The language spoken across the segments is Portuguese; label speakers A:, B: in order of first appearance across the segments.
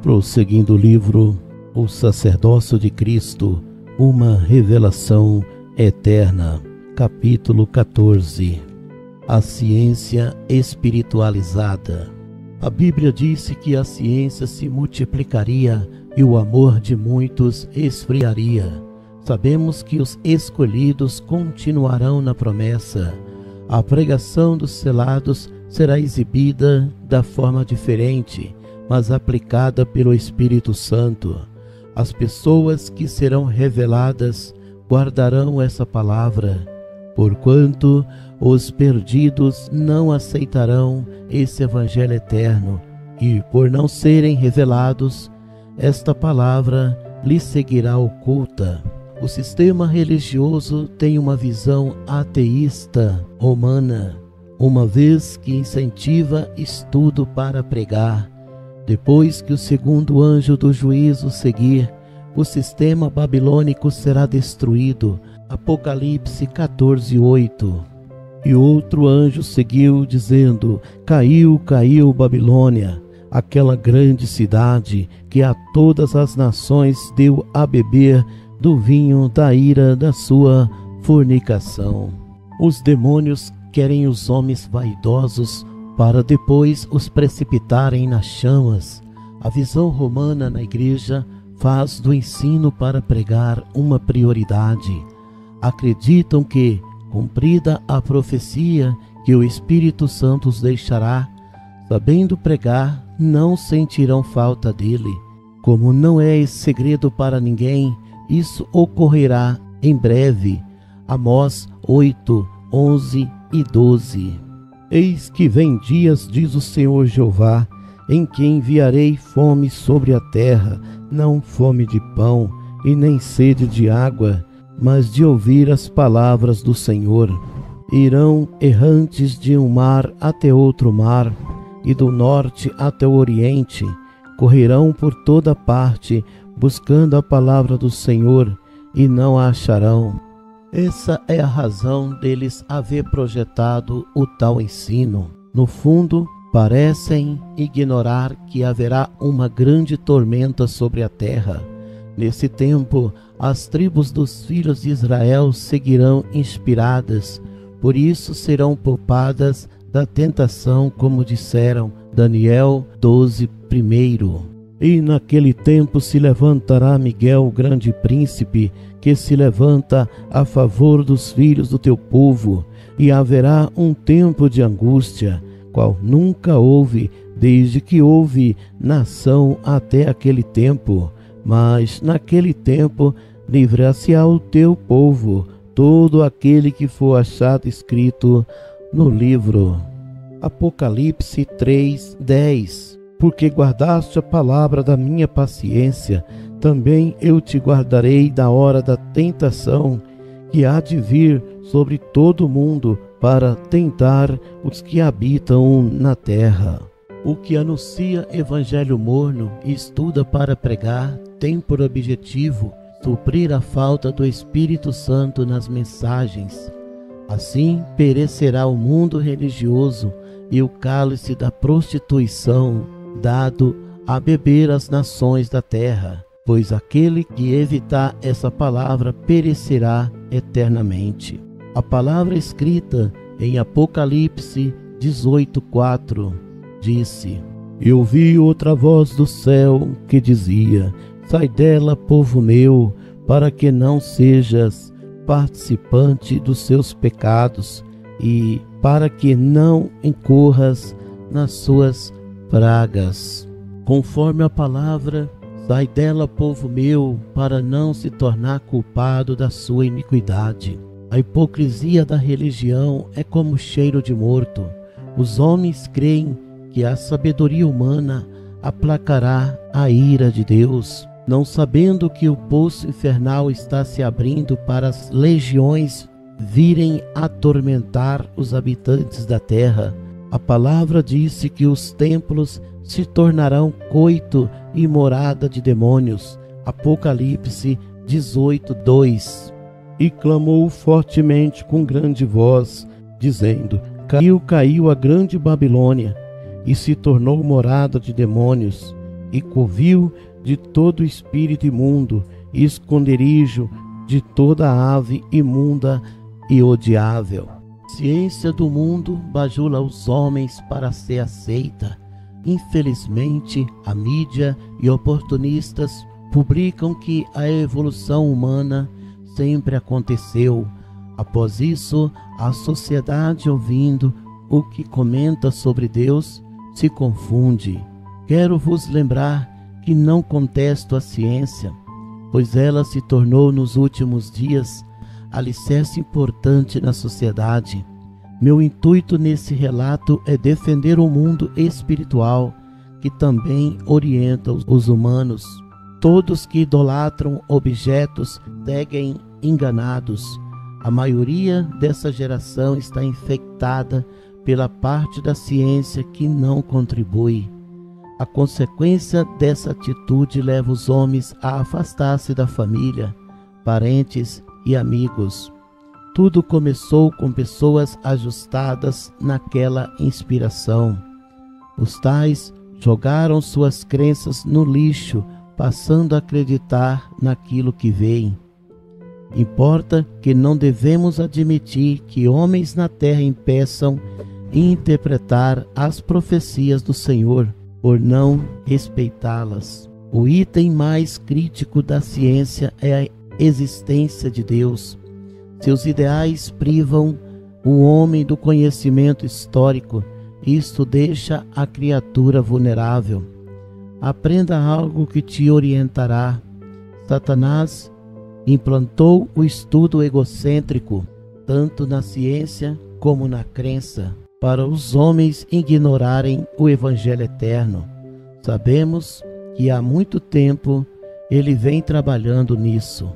A: Prosseguindo o livro O Sacerdócio de Cristo, uma revelação eterna, capítulo 14. A ciência espiritualizada. A Bíblia disse que a ciência se multiplicaria e o amor de muitos esfriaria. Sabemos que os escolhidos continuarão na promessa. A pregação dos selados será exibida da forma diferente, mas aplicada pelo Espírito Santo. As pessoas que serão reveladas guardarão essa palavra, porquanto os perdidos não aceitarão esse evangelho eterno, e por não serem revelados, esta palavra lhes seguirá oculta. O sistema religioso tem uma visão ateísta romana, uma vez que incentiva estudo para pregar. Depois que o segundo anjo do juízo seguir, o sistema babilônico será destruído. Apocalipse 14:8. E outro anjo seguiu, dizendo: Caiu, caiu Babilônia, aquela grande cidade que a todas as nações deu a beber do vinho da ira da sua fornicação. Os demônios querem os homens vaidosos para depois os precipitarem nas chamas. A visão romana na igreja faz do ensino para pregar uma prioridade. Acreditam que, cumprida a profecia que o Espírito Santo os deixará, sabendo pregar, não sentirão falta dele. Como não é esse segredo para ninguém, isso ocorrerá em breve. Amós 8, 11 e 12. Eis que vem dias, diz o Senhor Jeová, em que enviarei fome sobre a terra, não fome de pão e nem sede de água, mas de ouvir as palavras do Senhor. Irão errantes de um mar até outro mar, e do norte até o oriente, correrão por toda parte, buscando a palavra do Senhor, e não a acharão. Essa é a razão deles haver projetado o tal ensino. No fundo, parecem ignorar que haverá uma grande tormenta sobre a terra. Nesse tempo, as tribos dos filhos de Israel seguirão inspiradas, por isso serão poupadas da tentação, como disseram Daniel 12:1. E naquele tempo se levantará Miguel, o grande príncipe, que se levanta a favor dos filhos do teu povo, e haverá um tempo de angústia, qual nunca houve, desde que houve nação até aquele tempo. Mas naquele tempo livrar-se-á o teu povo, todo aquele que for achado escrito no livro. Apocalipse 3:10. Porque guardaste a palavra da minha paciência, também eu te guardarei da hora da tentação, que há de vir sobre todo o mundo, para tentar os que habitam na terra. O que anuncia evangelho morno e estuda para pregar, tem por objetivo suprir a falta do Espírito Santo nas mensagens. Assim perecerá o mundo religioso e o cálice da prostituição, dado a beber às nações da terra, pois aquele que evitar essa palavra perecerá eternamente. A palavra escrita em Apocalipse 18:4 disse: Eu ouvi outra voz do céu que dizia: Sai dela, povo meu, para que não sejas participante dos seus pecados e para que não incorras nas suas pragas. Conforme a palavra, sai dela, povo meu, para não se tornar culpado da sua iniquidade. A hipocrisia da religião é como cheiro de morto. Os homens creem que a sabedoria humana aplacará a ira de Deus, não sabendo que o poço infernal está se abrindo para as legiões virem atormentar os habitantes da terra. A palavra disse que os templos se tornarão coito e morada de demônios. Apocalipse 18:2. E clamou fortemente com grande voz, dizendo: Caiu, caiu a grande Babilônia, e se tornou morada de demônios e covil de todo espírito imundo, e esconderijo de toda ave imunda e odiável. Ciência do mundo bajula os homens para ser aceita. Infelizmente, a mídia e oportunistas publicam que a evolução humana sempre aconteceu. Após isso, a sociedade, ouvindo o que comenta sobre Deus, se confunde. Quero vos lembrar que não contesto a ciência, pois ela se tornou nos últimos dias alicerce importante na sociedade. Meu intuito nesse relato é defender o mundo espiritual, que também orienta os humanos. Todos que idolatram objetos seguem enganados. A maioria dessa geração está infectada pela parte da ciência que não contribui. A consequência dessa atitude leva os homens a afastar-se da família, parentes e amigos. Tudo começou com pessoas ajustadas naquela inspiração. Os tais jogaram suas crenças no lixo, passando a acreditar naquilo que veem. Importa que não devemos admitir que homens na terra impeçam interpretar as profecias do Senhor, por não respeitá-las. O item mais crítico da ciência é a existência de Deus. Seus ideais privam o homem do conhecimento histórico. Isto deixa a criatura vulnerável. Aprenda algo que te orientará. Satanás implantou o estudo egocêntrico, tanto na ciência como na crença, para os homens ignorarem o Evangelho eterno. Sabemos que há muito tempo ele vem trabalhando nisso.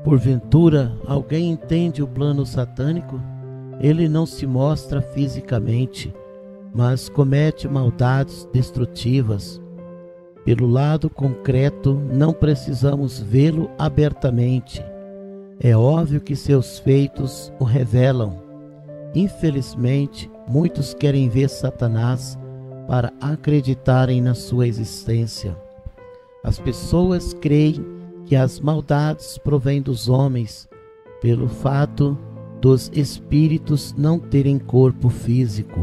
A: Porventura, alguém entende o plano satânico? Ele não se mostra fisicamente, mas comete maldades destrutivas. Pelo lado concreto, não precisamos vê-lo abertamente. É óbvio que seus feitos o revelam. Infelizmente, muitos querem ver Satanás para acreditarem na sua existência. As pessoas creem que as maldades provêm dos homens pelo fato dos espíritos não terem corpo físico.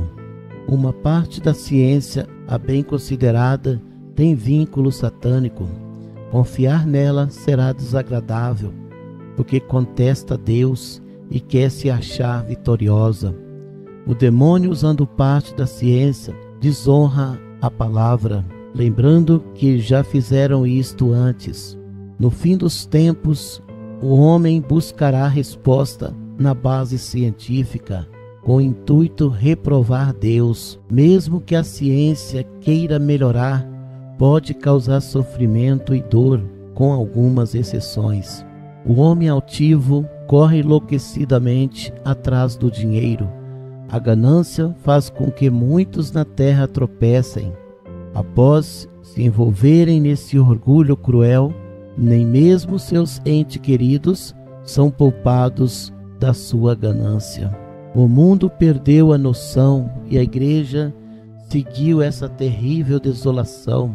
A: Uma parte da ciência, a bem considerada, tem vínculo satânico. Confiar nela será desagradável, porque contesta Deus e quer se achar vitoriosa. O demônio, usando parte da ciência, desonra a palavra, lembrando que já fizeram isto antes. No fim dos tempos, o homem buscará resposta na base científica, com o intuito de reprovar Deus. Mesmo que a ciência queira melhorar, pode causar sofrimento e dor, com algumas exceções. O homem altivo corre enlouquecidamente atrás do dinheiro. A ganância faz com que muitos na terra tropecem. Após se envolverem nesse orgulho cruel, nem mesmo seus entes queridos são poupados da sua ganância. O mundo perdeu a noção e a igreja seguiu essa terrível desolação.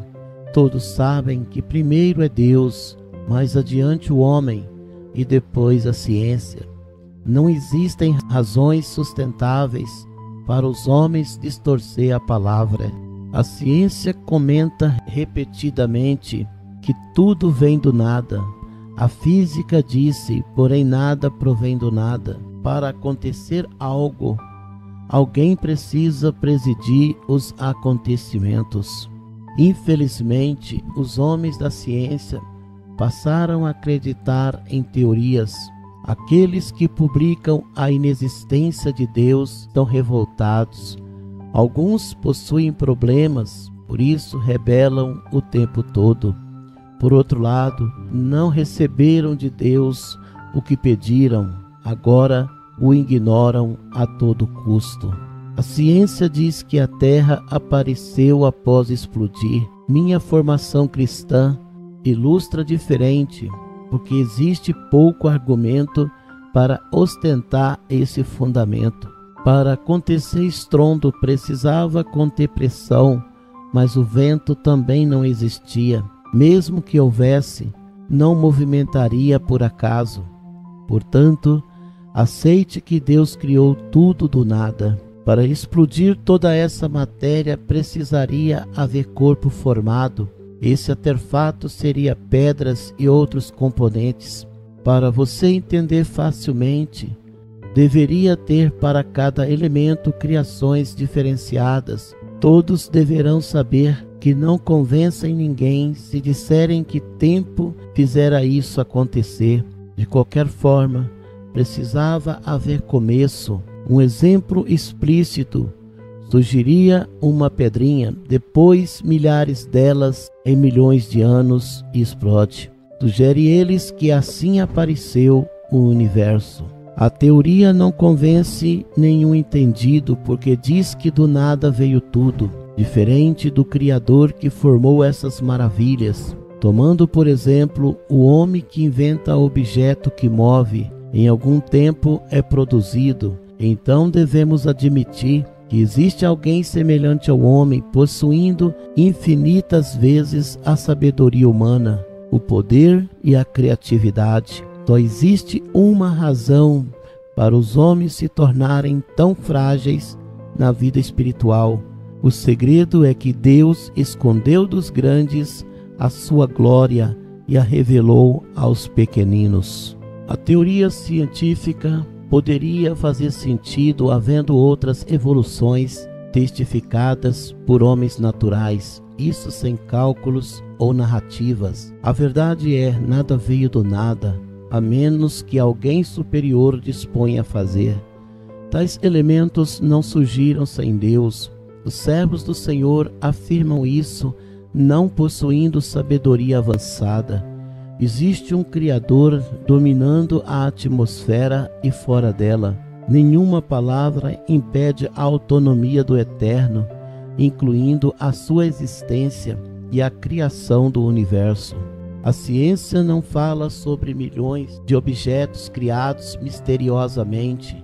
A: Todos sabem que primeiro é Deus, mais adiante o homem e depois a ciência. Não existem razões sustentáveis para os homens distorcer a palavra. A ciência comenta repetidamente que tudo vem do nada. A física disse, porém nada provém do nada. Para acontecer algo, alguém precisa presidir os acontecimentos. Infelizmente, os homens da ciência passaram a acreditar em teorias. Aqueles que publicam a inexistência de Deus estão revoltados. Alguns possuem problemas, por isso rebelam o tempo todo. Por outro lado, não receberam de Deus o que pediram, agora o ignoram a todo custo. A ciência diz que a Terra apareceu após explodir. Minha formação cristã ilustra diferente, porque existe pouco argumento para ostentar esse fundamento. Para acontecer estrondo, precisava conter pressão, mas o vento também não existia. Mesmo que houvesse, não movimentaria por acaso. Portanto, aceite que Deus criou tudo do nada. Para explodir toda essa matéria, precisaria haver corpo formado. Esse artefato seria pedras e outros componentes. Para você entender facilmente, deveria ter para cada elemento criações diferenciadas. Todos deverão saber que não convencem ninguém se disserem que tempo fizera isso acontecer. De qualquer forma, precisava haver começo. Um exemplo explícito surgiria uma pedrinha, depois milhares delas em milhões de anos e explode. Sugere eles que assim apareceu o universo. A teoria não convence nenhum entendido, porque diz que do nada veio tudo, diferente do Criador que formou essas maravilhas. Tomando, por exemplo, o homem que inventa objeto que move, em algum tempo é produzido. Então devemos admitir que existe alguém semelhante ao homem, possuindo infinitas vezes a sabedoria humana, o poder e a criatividade. Só existe uma razão para os homens se tornarem tão frágeis na vida espiritual. O segredo é que Deus escondeu dos grandes a sua glória e a revelou aos pequeninos. A teoria científica poderia fazer sentido havendo outras evoluções testificadas por homens naturais, isso sem cálculos ou narrativas. A verdade é, nada veio do nada, a menos que alguém superior disponha a fazer. Tais elementos não surgiram sem Deus. Os servos do Senhor afirmam isso, não possuindo sabedoria avançada. Existe um Criador dominando a atmosfera e fora dela. Nenhuma palavra impede a autonomia do Eterno, incluindo a sua existência e a criação do universo. A ciência não fala sobre milhões de objetos criados misteriosamente,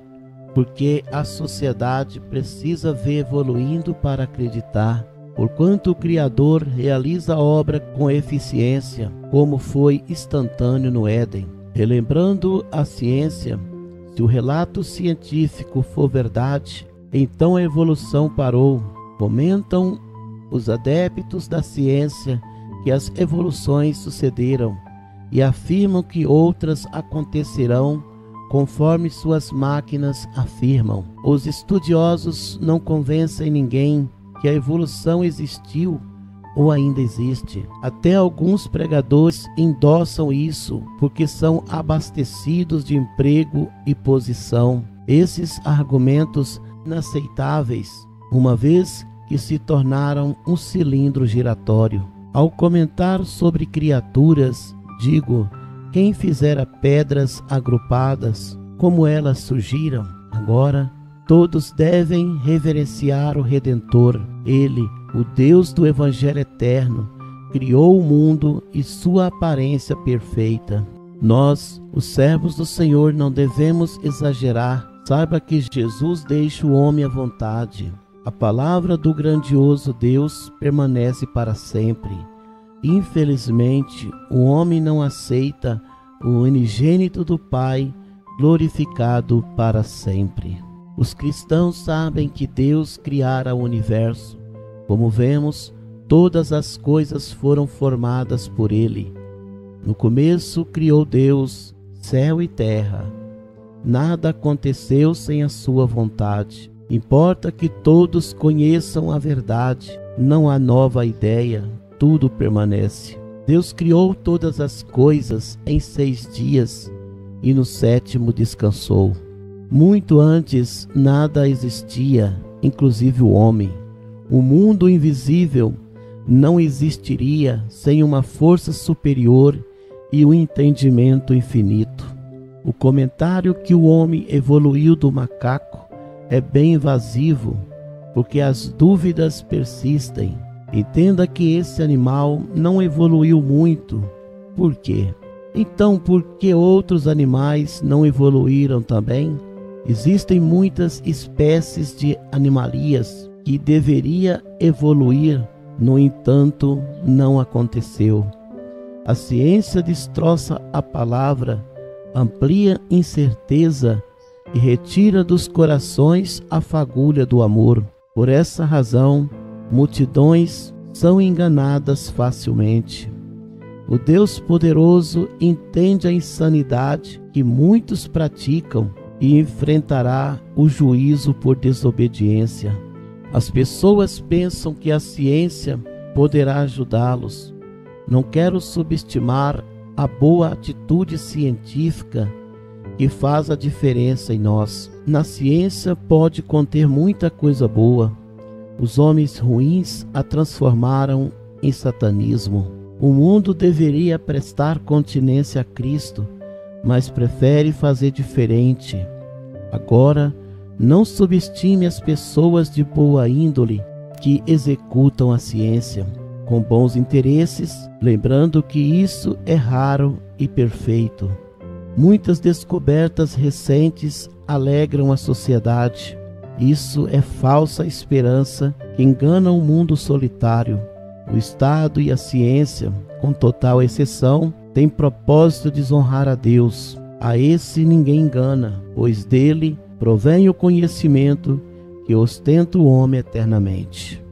A: porque a sociedade precisa ver evoluindo para acreditar. Porquanto o Criador realiza a obra com eficiência, como foi instantâneo no Éden. Relembrando a ciência, se o relato científico for verdade, então a evolução parou. Comentam os adeptos da ciência que as evoluções sucederam e afirmam que outras acontecerão conforme suas máquinas afirmam. Os estudiosos não convencem ninguém que a evolução existiu ou ainda existe. Até alguns pregadores endossam isso porque são abastecidos de emprego e posição. Esses argumentos inaceitáveis, uma vez que se tornaram um cilindro giratório. Ao comentar sobre criaturas, digo, quem fizera pedras agrupadas, como elas surgiram? Agora, todos devem reverenciar o Redentor. Ele, o Deus do Evangelho eterno, criou o mundo e sua aparência perfeita. Nós, os servos do Senhor, não devemos exagerar. Saiba que Jesus deixa o homem à vontade. A palavra do grandioso Deus permanece para sempre. Infelizmente, o homem não aceita o unigênito do Pai, glorificado para sempre. Os cristãos sabem que Deus criara o universo. Como vemos, todas as coisas foram formadas por Ele. No começo criou Deus céu e terra. Nada aconteceu sem a sua vontade. Importa que todos conheçam a verdade. Não há nova ideia, tudo permanece. Deus criou todas as coisas em 6 dias e no 7º descansou. Muito antes nada existia, inclusive o homem. O mundo invisível não existiria sem uma força superior e um entendimento infinito. O comentário que o homem evoluiu do macaco é bem invasivo, porque as dúvidas persistem. Entenda que esse animal não evoluiu muito. Por quê? Então, por que outros animais não evoluíram também? Existem muitas espécies de animalias que deveria evoluir No entanto, não aconteceu. A ciência destroça a palavra, amplia incerteza e retira dos corações a fagulha do amor. Por essa razão, multidões são enganadas facilmente. O Deus poderoso entende a insanidade que muitos praticam e enfrentará o juízo por desobediência. As pessoas pensam que a ciência poderá ajudá-los. Não quero subestimar a boa atitude científica que faz a diferença em nós. Na ciência pode conter muita coisa boa. Os homens ruins a transformaram em satanismo. O mundo deveria prestar continência a Cristo, mas prefere fazer diferente. Agora, não subestime as pessoas de boa índole que executam a ciência com bons interesses, lembrando que isso é raro e perfeito. Muitas descobertas recentes alegram a sociedade. Isso é falsa esperança que engana o mundo solitário. O Estado e a ciência, com total exceção, têm propósito de desonrar a Deus. A esse ninguém engana, pois dele provém o conhecimento que ostenta o homem eternamente.